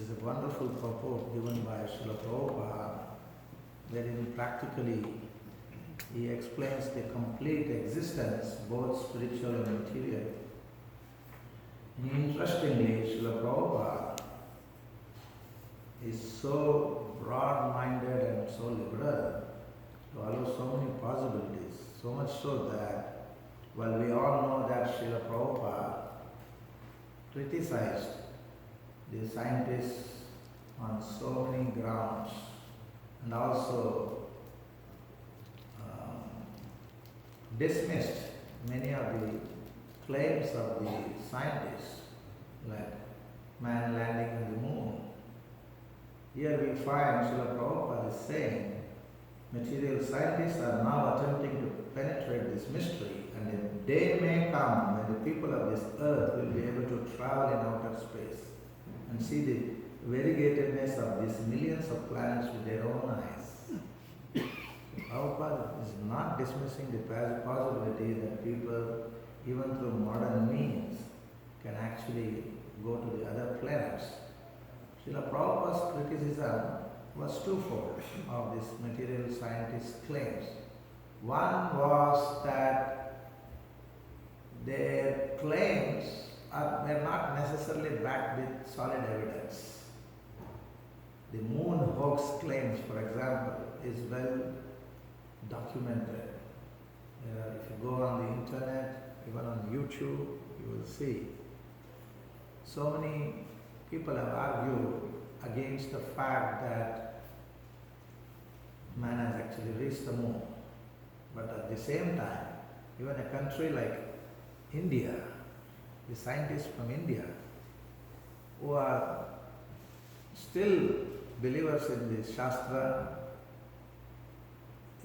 is a wonderful purport given by Srila Prabhupada, wherein practically he explains the complete existence, both spiritual and material. And interestingly, Srila Prabhupada is so broad-minded and so liberal to allow so many possibilities, so much so that, while we all know that Srila Prabhupada criticized the scientists on so many grounds and also dismissed many of the claims of the scientists, like man landing on the moon. Here we find Srila Prabhupada is saying material scientists are now attempting to penetrate this mystery, and a day may come when the people of this earth will be able to travel in outer space and see the variegatedness of these millions of planets with their own eyes. Prabhupada is not dismissing the possibility that people, even through modern means, can actually go to the other planets. Srila Prabhupada's criticism was twofold of this material scientist claims. One was that their claims were not necessarily backed with solid evidence. The moon hoax claims, for example, is well documented. If you go on the internet, even on YouTube, you will see so many people have argued against the fact that man has actually reached the moon. But at the same time, even a country like India, the scientists from India, who are still believers in the Shastra,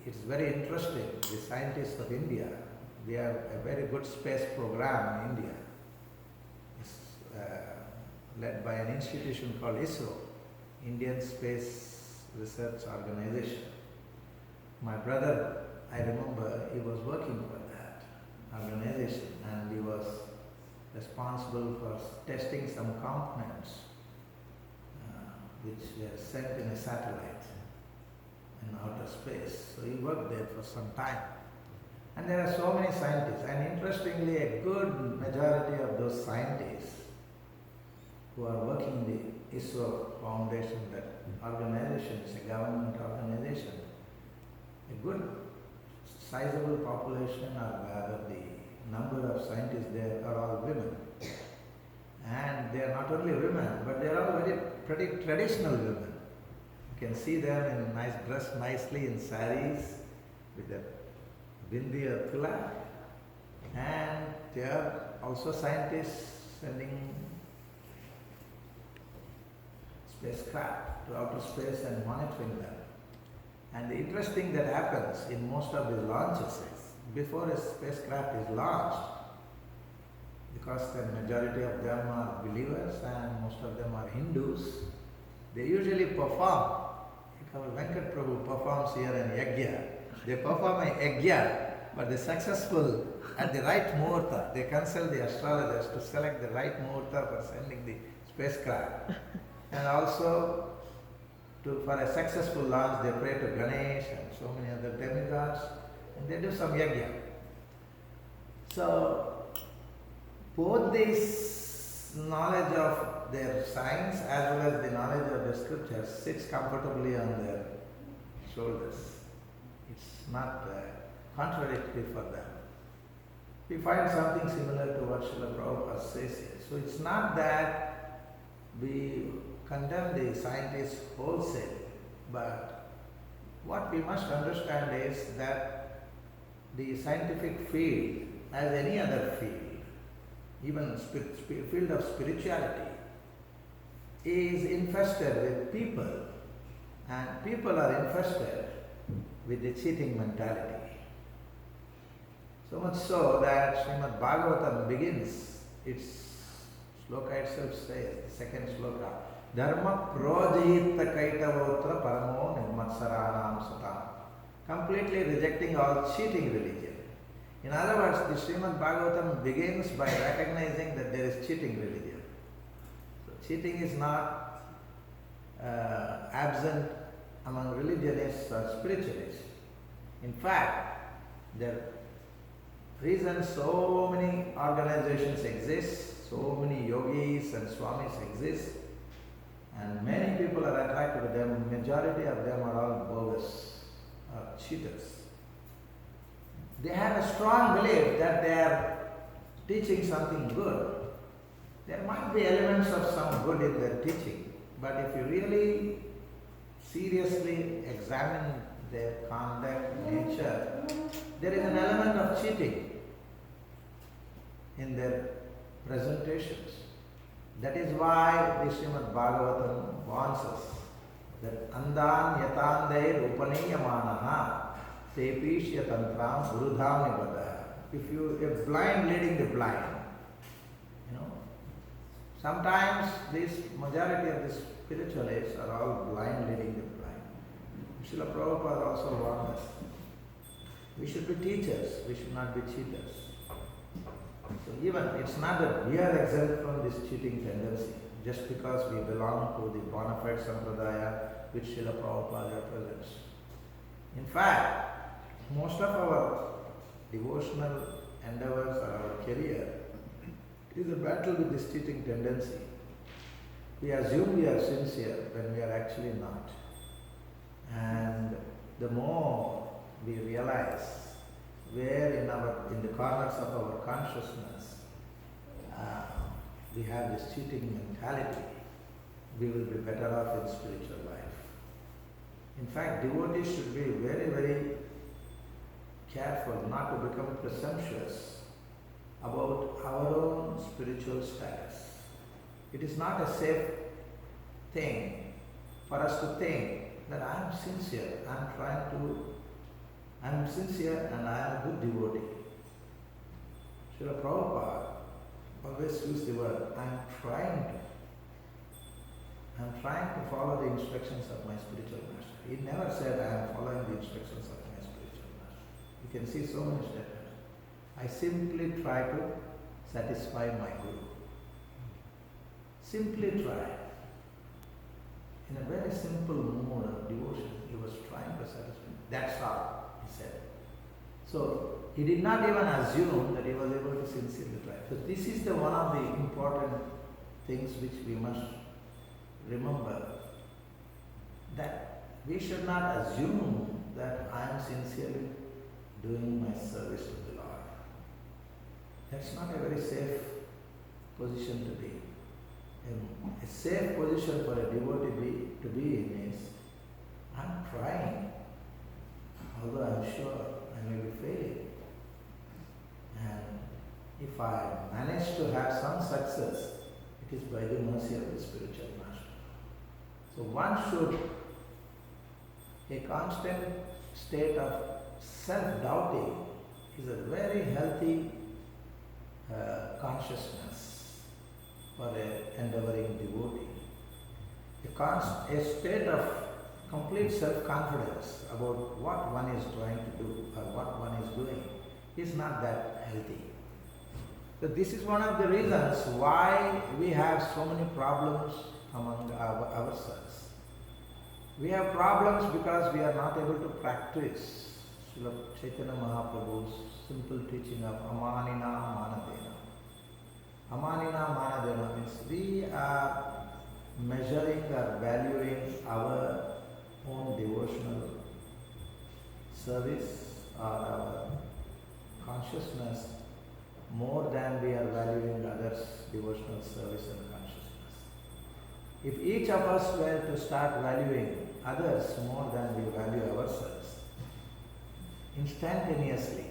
it's very interesting. The scientists of India, we have a very good space program in India. It's led by an institution called ISRO, Indian Space Research Organization. My brother, I remember, he was working for that organization, and he was responsible for testing some components which were sent in a satellite in outer space. So he worked there for some time. And there are so many scientists, and interestingly, a good majority of those scientists who are working in the ISRO Foundation, that organization is a government organization, a good sizable population, or rather the number of scientists there are all women. And they are not only women, but they are all pretty traditional women. You can see them in dressed nicely in saris with the bindi or tilak. And they are also scientists sending spacecraft to outer space and monitoring them. And the interesting that happens in most of the launches is, before a spacecraft is launched, because the majority of them are believers and most of them are Hindus, they usually perform. Venkat Prabhu performs here an yajna. They perform a yajna, but they're successful at the right muhurta. They consult the astrologers to select the right muhurta for sending the spacecraft. And also, for a successful launch, they pray to Ganesh and so many other demigods, and they do some yajna. So, both this knowledge of their science as well as the knowledge of the scriptures sits comfortably on their shoulders. It's not contradictory for them. We find something similar to what Srila Prabhupada says here. So it's not that we condemn the scientists wholesale, but what we must understand is that the scientific field, as any other field, even field of spirituality, is infested with people, and people are infested with the cheating mentality. So much so that Srimad Bhagavatam begins, its sloka itself says, the second sloka, Dharma projita kaitavotra paramo nirmatsaranam satam, completely rejecting all cheating religion. In other words, the Srimad Bhagavatam begins by recognizing that there is cheating religion. So cheating is not absent among religionists or spiritualists. In fact, the reason so many organizations exist, so many yogis and swamis exist, and many people are attracted to them, majority of them are all bogus or cheaters. They have a strong belief that they are teaching something good. There might be elements of some good in their teaching, but if you really seriously examine their conduct, nature, there is an element of cheating in their presentations. That is why the Srimad Bhagavatam warns us that Andan Yatandair Upaniyamanaha Tepishya Tantram Gurudham Nibada. If you are blind leading the blind, sometimes this majority of the spiritualists are all blind leading the blind. Srila Prabhupada also warned us. We should be teachers, we should not be cheaters. So even it's not that we are exempt from this cheating tendency just because we belong to the bona fide sampradaya which Srila Prabhupada represents. In fact, most of our devotional endeavors or our career is a battle with this cheating tendency. We assume we are sincere when we are actually not. And the more we realize where in the corners of our consciousness we have this cheating mentality, we will be better off in spiritual life. In fact, devotees should be very, very careful not to become presumptuous about our own spiritual status. It is not a safe thing for us to think that I am sincere, I am sincere and I am a good devotee. Srila Prabhupada always used the word, I am trying to follow the instructions of my spiritual master. He never said I am following the instructions of my spiritual master. You can see so many statements. I simply try to satisfy my Guru. Simply try. In a very simple mode of devotion, he was trying to satisfy. That's all, he said. So, he did not even assume that he was able to sincerely try. So, this is one of the important things which we must remember, that we should not assume that I am sincerely doing my service to the Lord. That's not a very safe position to be. A safe position for a devotee to be in is, I'm trying, although I'm sure I may be failing. And if I manage to have some success, it is by the mercy of the spiritual master. So one should, a constant state of self-doubting is a very healthy consciousness for an endeavoring devotee. A state of complete self-confidence about what one is trying to do or what one is doing is not that healthy. So this is one of the reasons why we have so many problems among ourselves. We have problems because we are not able to practice Srila Chaitanya Mahaprabhu's simple teaching of Amanina Manadena. Amanina Manadena means we are measuring or valuing our own devotional service or our consciousness more than we are valuing others' devotional service and consciousness. If each of us were to start valuing others more than we value ourselves, instantaneously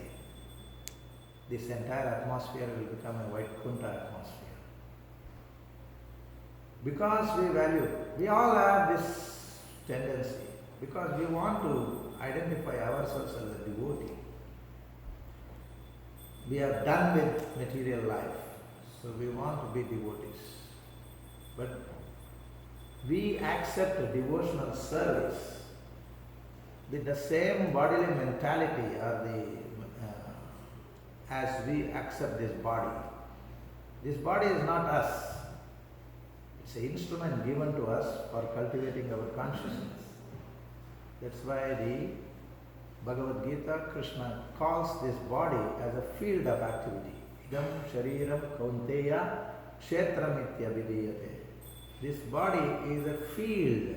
this entire atmosphere will become a Vaikuntha atmosphere. Because we all have this tendency, because we want to identify ourselves as a devotee. We are done with material life, so we want to be devotees. But we accept a devotional service with the same bodily mentality as we accept this body. This body is not us. It's It's an instrument given to us for cultivating our consciousness. That's why the Bhagavad Gita, Krishna calls this body as a field of activity. Idam shariram kaunteya kshetramityabhidiyate. This body is a field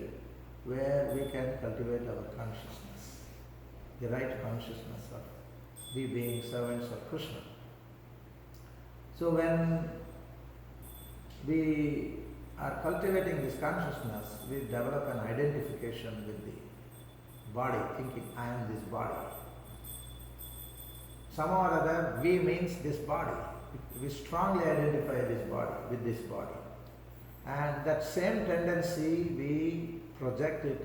where we can cultivate our consciousness, the right consciousness of we being servants of Krishna. So when we are cultivating this consciousness, we develop an identification with the body, thinking, I am this body. Somehow or other, we means this body. We strongly identify this body with this body. And that same tendency we project it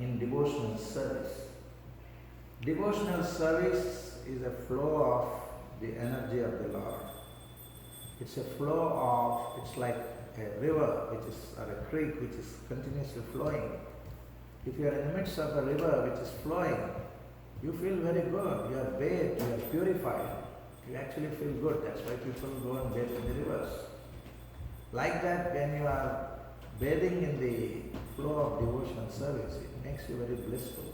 in devotional service. Devotional service is a flow of the energy of the Lord. It's a flow of, it's like a river or a creek which is continuously flowing. If you are in the midst of a river which is flowing, you feel very good. You are bathed, you are purified. You actually feel good. That's why people go and bathe in the rivers. Like that, when you are bathing in the flow of devotional service, it makes you very blissful.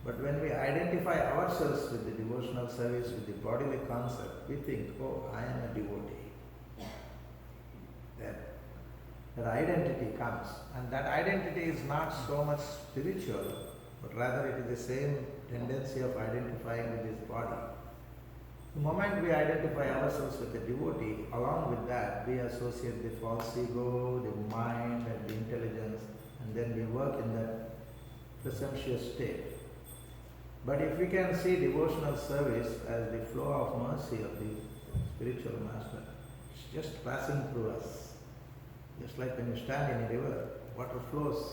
But when we identify ourselves with the devotional service, with the bodily concept, we think, oh, I am a devotee. That identity comes. And that identity is not so much spiritual, but rather it is the same tendency of identifying with this body. The moment we identify ourselves with a devotee, along with that we associate the false ego, the mind and the intelligence, and then we work in that presumptuous state. But if we can see devotional service as the flow of mercy of the spiritual master, it's just passing through us. Just like when you stand in a river, water flows,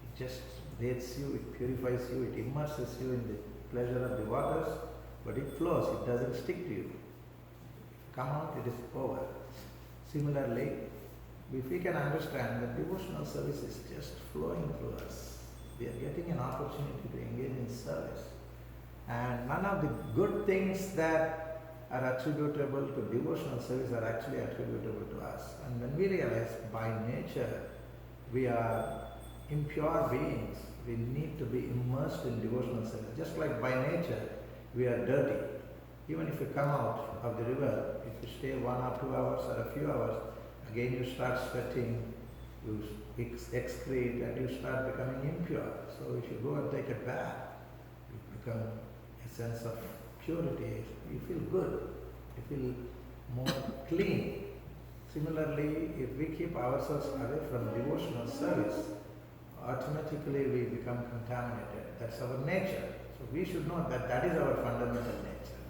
it just bathes you, it purifies you, it immerses you in the pleasure of the waters, but it flows, it doesn't stick to you. If you come out, it is over. Similarly, if we can understand that devotional service is just flowing through us, we are getting an opportunity to engage in service. And none of the good things that are attributable to devotional service are actually attributable to us. And when we realize by nature we are impure beings, we need to be immersed in devotional service. Just like by nature we are dirty. Even if you come out of the river, if you stay 1 or 2 hours or a few hours, again you start sweating, you excrete and you start becoming impure. So if you go and take a bath, you become a sense of purity, you feel good, you feel more clean. Similarly, if we keep ourselves away from devotional service, automatically we become contaminated. That's our nature. So we should know that that is our fundamental nature.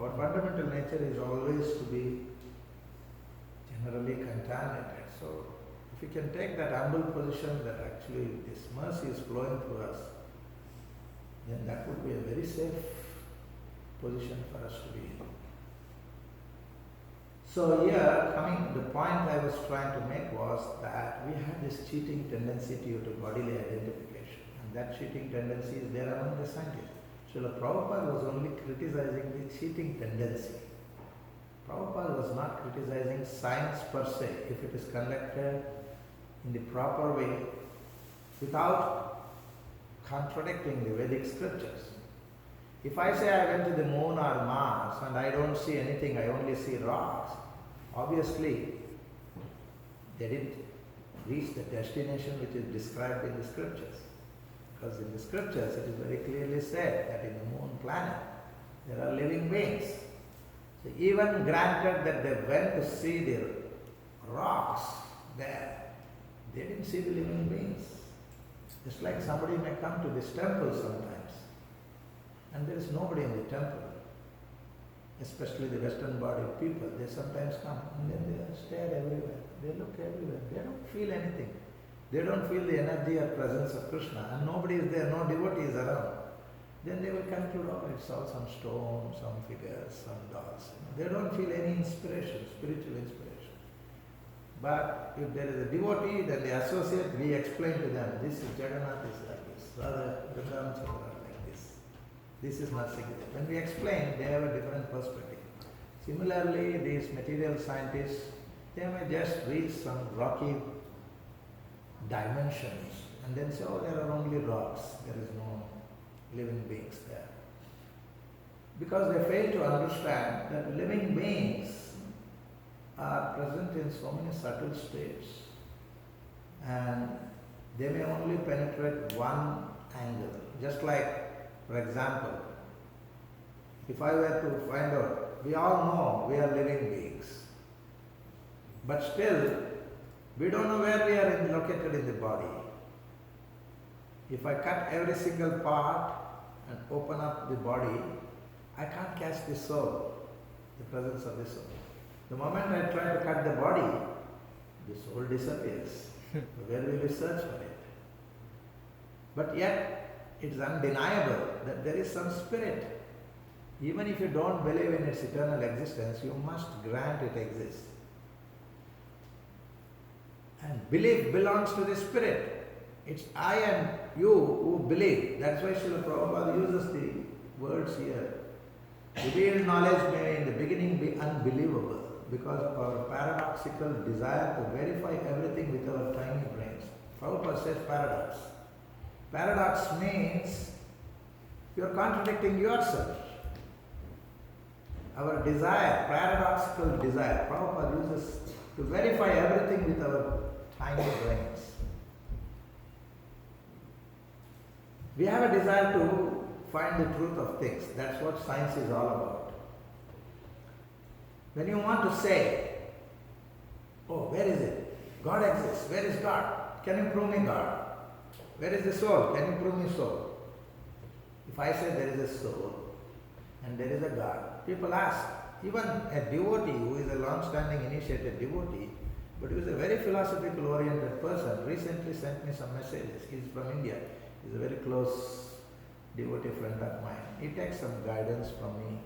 Our fundamental nature is always to be generally contaminated. So if we can take that humble position that actually this mercy is flowing through us, then that would be a very safe position for us to be in. So here, the point I was trying to make was that we have this cheating tendency due to bodily identification, and that cheating tendency is there among the scientists. Srila Prabhupada was only criticizing the cheating tendency. Prabhupada was not criticizing science per se, if it is conducted in the proper way, without contradicting the Vedic scriptures. If I say I went to the moon or Mars and I don't see anything, I only see rocks, obviously they didn't reach the destination which is described in the scriptures. Because in the scriptures it is very clearly said that in the moon planet there are living beings. So even granted that they went to see the rocks there, they didn't see the living beings. Just like somebody may come to this temple sometimes, and there is nobody in the temple, especially the Western bodied people. They sometimes come and then they stare everywhere. They look everywhere. They don't feel anything. They don't feel the energy or presence of Krishna, and nobody is there, no devotees around. Then they will conclude, oh, it's all some stone, some figures, some dolls. They don't feel any inspiration, spiritual inspiration. But if there is a devotee, then they associate, we explain to them, this is Jagannath is like this, rather Vrindaban like this. This is nothing. When we explain, they have a different perspective. Similarly, these material scientists, they may just reach some rocky dimensions and then say, oh, there are only rocks, there is no living beings there. Because they fail to understand that living beings are present in so many subtle states and they may only penetrate one angle. Just like, for example, if I were to find out, we all know we are living beings, but still we don't know where we are located in the body. If I cut every single part and open up the body, I can't catch the soul, the presence of the soul. The moment I try to cut the body, the soul disappears. Where will we search for it? But yet, it's undeniable that there is some spirit. Even if you don't believe in its eternal existence, you must grant it exists. And belief belongs to the spirit. It's I and you who believe. That's why Srila Prabhupada uses the words here. Revealed knowledge may in the beginning be unbelievable because of our paradoxical desire to verify everything with our tiny brains. Prabhupada says paradox. Paradox means you are contradicting yourself. Our desire, paradoxical desire, Prabhupada uses to verify everything with our tiny brains. We have a desire to find the truth of things. That's what science is all about. When you want to say, oh, where is it? God exists. Where is God? Can you prove me God? Where is the soul? Can you prove me soul? If I say there is a soul and there is a God, people ask, even a devotee who is a long-standing initiated devotee, but who is a very philosophical oriented person, recently sent me some messages. He is from India. He is a very close devotee friend of mine. He takes some guidance from me.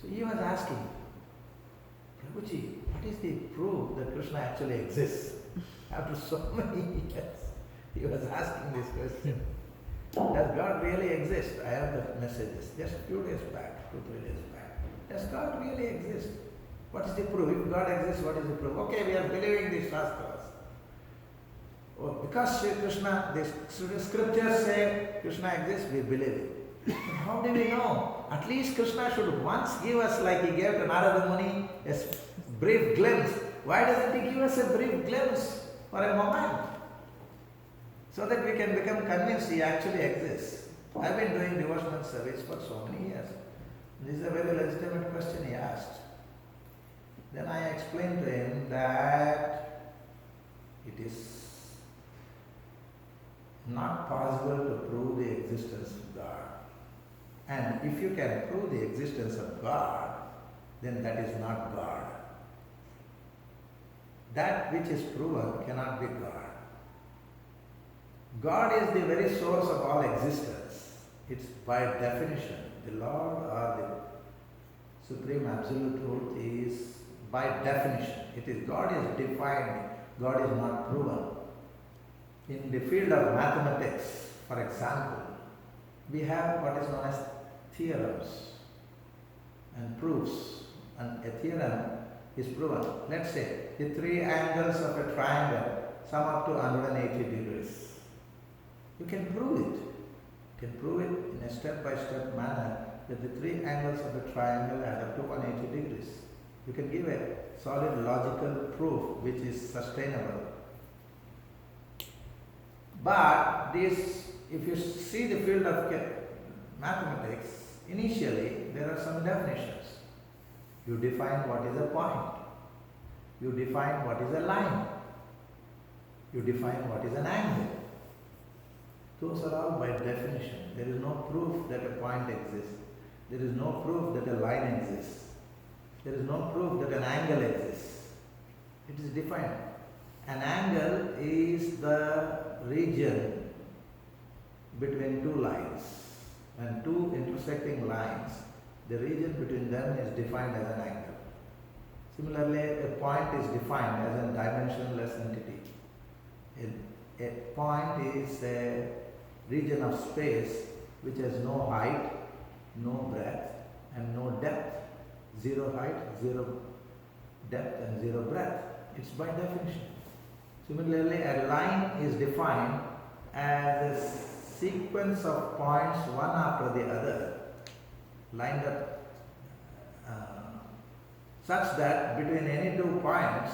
So he was asking, Prabhuji, what is the proof that Krishna actually exists? After so many years, he was asking this question. Does God really exist? I have the messages just a few days back, 2-3 days back. Does God really exist? What is the proof? If God exists, what is the proof? Okay, we are believing these Shastras. Oh, because Sri Krishna, the scriptures say Krishna exists, we believe it. How do we know? At least Krishna should once give us, like he gave to Narada Muni, a brief glimpse. Why doesn't he give us a brief glimpse for a moment? So that we can become convinced he actually exists. I've been doing devotional service for so many years. This is a very legitimate question he asked. Then I explained to him that it is not possible to prove the existence of God. And if you can prove the existence of God, then that is not God. That which is proven cannot be God. God is the very source of all existence. It's by definition. The Lord or the Supreme Absolute Truth is by definition. It is God is defined, God is not proven. In the field of mathematics, for example, we have what is known as theorems and proofs. And a theorem is proven. Let's say the three angles of a triangle sum up to 180 degrees. You can prove it. You can prove it in a step-by-step manner that the three angles of a triangle add up to 180 degrees. You can give a solid logical proof which is sustainable. But this, if you see the field of mathematics, initially there are some definitions. You define what is a point. You define what is a line. You define what is an angle. Those are all by definition. There is no proof that a point exists. There is no proof that a line exists. There is no proof that an angle exists. It is defined. An angle is the region between two lines. And two intersecting lines, the region between them is defined as an angle. Similarly, a point is defined as a dimensionless entity. A point is a region of space which has no height, no breadth, and no depth. Zero height, zero depth, and zero breadth. It's by definition. Similarly, a line is defined as a sequence of points one after the other, lined up such that between any two points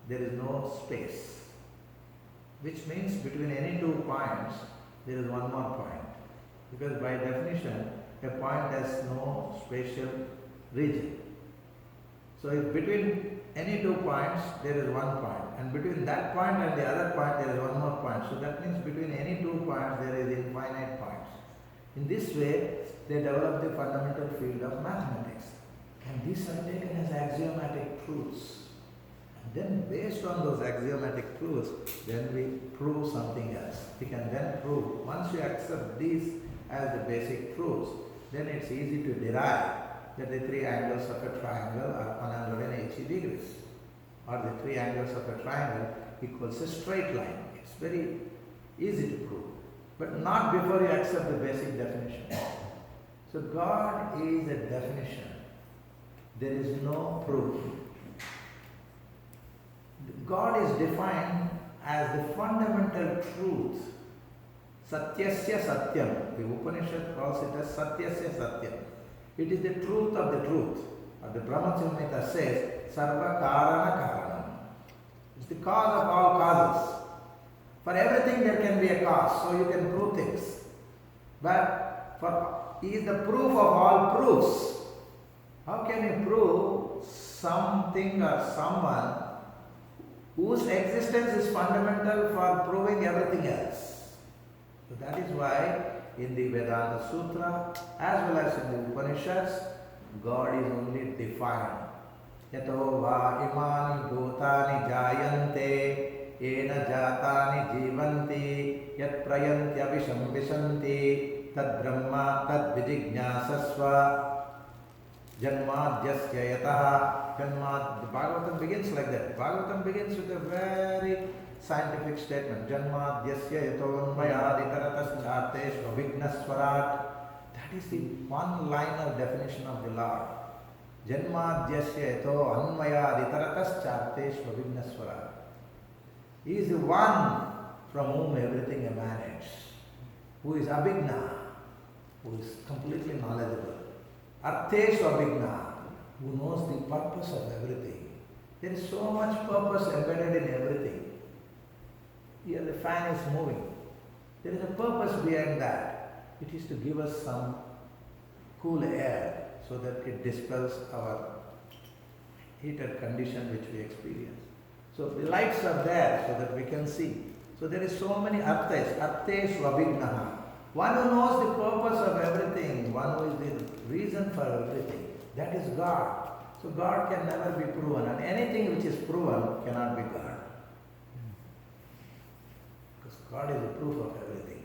there is no space, which means between any two points there is one more point, because by definition a point has no spatial region. So if between any two points there is one point, and between that point and the other point there is one more point, so that means between any two points there is infinite points. In this way they develop the fundamental field of mathematics, and these are taken as axiomatic truths. And then based on those axiomatic truths, then we prove something else. We can then prove, once you accept these as the basic truths, then it's easy to derive that the three angles of a triangle are 180 degrees, or the three angles of a triangle equals a straight line. It's very easy to prove, but not before you accept the basic definition. So God is a definition. There is no proof. God is defined as the fundamental truth. Satyasya Satyam. The Upanishad calls it as Satyasya Satyam. It is the truth of the truth. Or the Brahma Samhita says, Sarva Karana Karanam. It's the cause of all causes. For everything there can be a cause, so you can prove things. But He is the proof of all proofs. How can you prove something or someone whose existence is fundamental for proving everything else? So that is why in the Vedanta Sutra as well as in the Upanishads, God is only defined. Yato va imani bhutani jayante ena jatani jivanti yat prayantya vishambisanti tad brahma tad vijijnasasva janmadhyasya yataha. The Bhagavatam begins like that. Bhagavatam begins with a very scientific statement. Janmadhyasya yatonmayaditaratas chartesh vavignaswarat. That is the one-liner definition of the Lord. Janmadhyasya yato anmayaditaratas chartesh vavignaswarat. He is the one from whom everything emanates, who is abhigna, who is completely knowledgeable. Arthesh abhigna, who knows the purpose of everything. There is so much purpose embedded in everything. Here the fan is moving. There is a purpose behind that. It is to give us some cool air so that it dispels our heated condition which we experience. So the lights are there so that we can see. So there is so many arthesh. Arthesh abhignaha. One who knows the purpose of everything, one who is the reason for everything. That is God. So God can never be proven, and anything which is proven cannot be God. Because God is the proof of everything.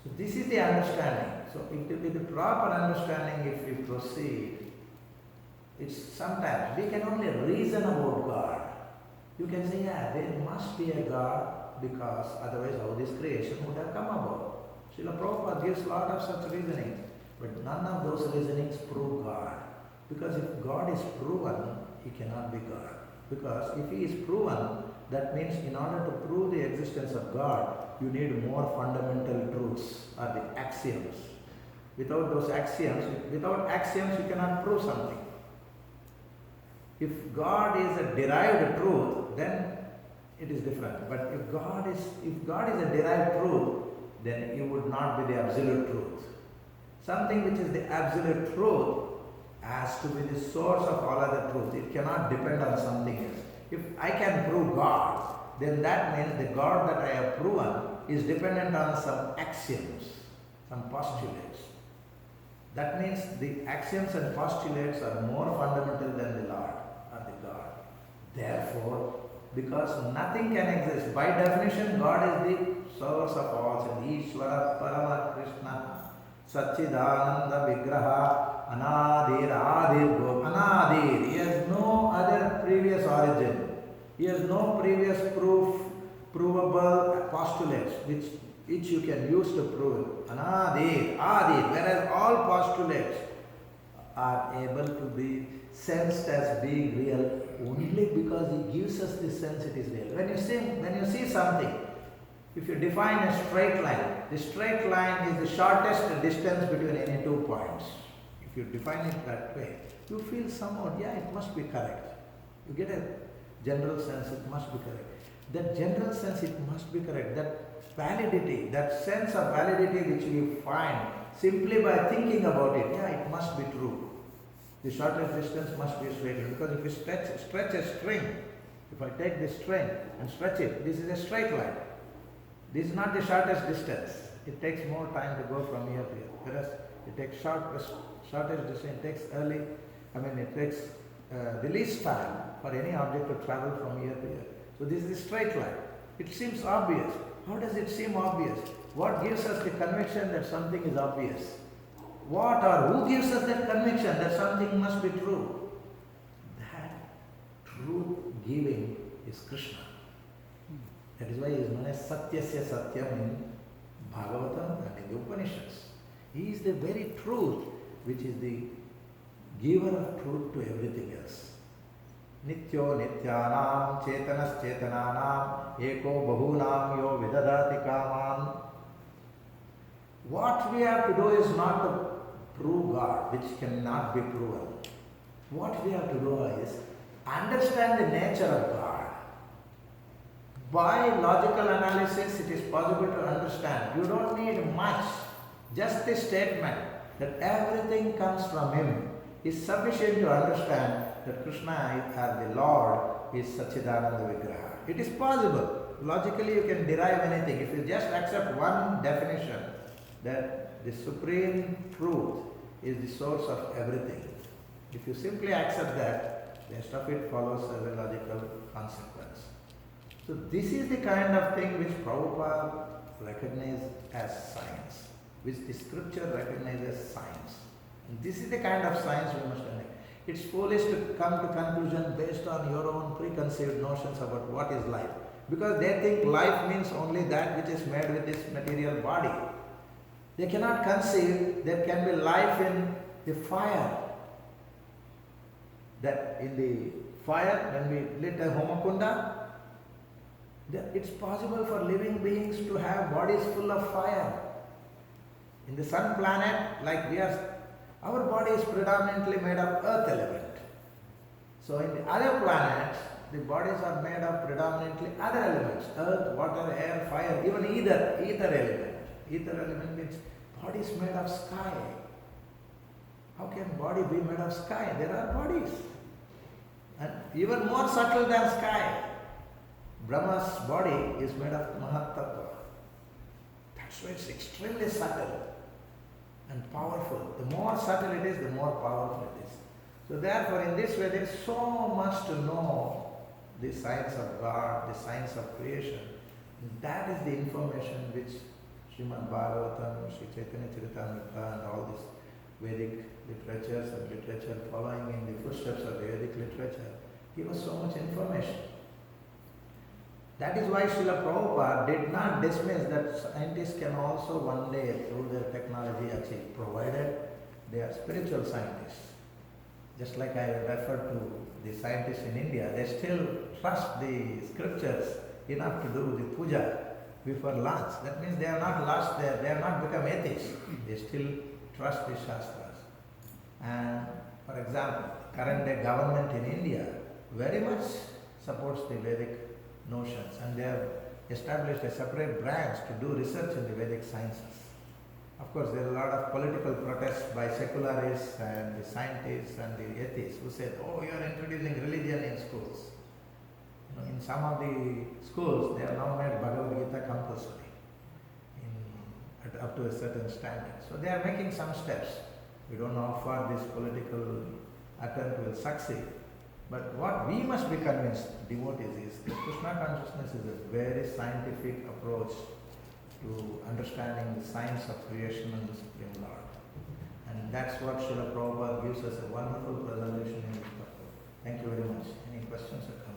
So this is the understanding. So with the proper understanding, if we proceed, it's sometimes we can only reason about God. You can say, yeah, there must be a God, because otherwise how this creation would have come about. Srila Prabhupada gives a lot of such reasonings, but none of those reasonings prove God. Because if God is proven, He cannot be God. Because if He is proven, that means in order to prove the existence of God, you need more fundamental truths, or the axioms. Without those axioms, you cannot prove something. If God is a derived truth, then it is different. But if God is a derived truth, then it would not be the absolute truth. Something which is the absolute truth has to be the source of all other truth. It cannot depend on something else. If I can prove God, then that means the God that I have proven is dependent on some axioms, some postulates. That means the axioms and postulates are more fundamental than the Lord or the God. Therefore, because nothing can exist, by definition, God is the source of all. Ishvara Parama Krishna Satchidananda Vigraha Anadir Adir Go. Anadir. He has no other previous origin. He has no previous provable postulates which you can use to prove it. Anadir, Adir. Whereas all postulates are able to be sensed as being real only because he gives us this sense it is real. When you see something, if you define a straight line, the straight line is the shortest distance between any 2 points. If you define it that way, you feel somewhat, yeah, it must be correct. You get a general sense, it must be correct. That general sense, it must be correct. That validity, that sense of validity which we find simply by thinking about it, yeah, it must be true. The shortest distance must be straight line. Because if you stretch a string, if I take this string and stretch it, this is a straight line. This is not the shortest distance. It takes more time to go from here to here. Whereas it takes shortest distance, it takes the least time for any object to travel from here to here. So this is a straight line. It seems obvious. How does it seem obvious? What gives us the conviction that something is obvious? What or who gives us that conviction that something must be true? That truth giving is Krishna. That is why he is known as Satyasya Satyam in Bhagavatam and in the Upanishads. He is the very truth which is the giver of truth to everything else. Nityo Nityanam Chetanas Chetananam Eko Bahunam Yo Vidadati Kaman. What we have to do is not to prove God, which cannot be proven. What we have to do is understand the nature of God. By logical analysis, it is possible to understand. You don't need much. Just the statement that everything comes from Him is sufficient to understand that Krishna or the Lord is Satchidananda Vigraha. It is possible. Logically, you can derive anything. If you just accept one definition, that the supreme truth is the source of everything. If you simply accept that, the rest of it follows as a logical consequence. So this is the kind of thing which Prabhupada recognized as science, which the scripture recognizes as science. And this is the kind of science we must understand. It's foolish to come to conclusion based on your own preconceived notions about what is life. Because they think life means only that which is made with this material body. They cannot conceive there can be life in the fire. That in the fire, when we lit a homakunda, it's possible for living beings to have bodies full of fire. In the sun planet, like our body is predominantly made of earth element. So in the other planets, the bodies are made of predominantly other elements. Earth, water, air, fire, even ether element. Ether element means body is made of sky. How can body be made of sky? There are bodies. And even more subtle than sky. Brahma's body is made of Mahatattva. That's why it's extremely subtle and powerful. The more subtle it is, the more powerful it is. So therefore, in this way, there is so much to know the science of God, the science of creation. And that is the information which Srimad Bhagavatam, Sri Chaitanya Charitamrita and all these Vedic literatures and literature following in the footsteps of Vedic literature give us so much information. That is why Srila Prabhupada did not dismiss that scientists can also one day through their technology achieve, provided they are spiritual scientists. Just like I referred to the scientists in India, they still trust the scriptures enough to do the puja before lunch. That means they have not lost they have not become atheists. They still trust the Shastras. And for example, current day government in India very much supports the Vedic notions, and they have established a separate branch to do research in the Vedic sciences. Of course, there are a lot of political protests by secularists and the scientists and the atheists who said, oh, you are introducing religion in schools. In some of the schools, they have now made Bhagavad Gita compulsory up to a certain standard. So they are making some steps. We don't know how far this political attempt will succeed. But what we must be convinced, devotees, is that Krishna consciousness is a very scientific approach to understanding the science of creation and the Supreme Lord. And that's what Srila Prabhupada gives us a wonderful presentation in this book. Thank you very much. Any questions or comments?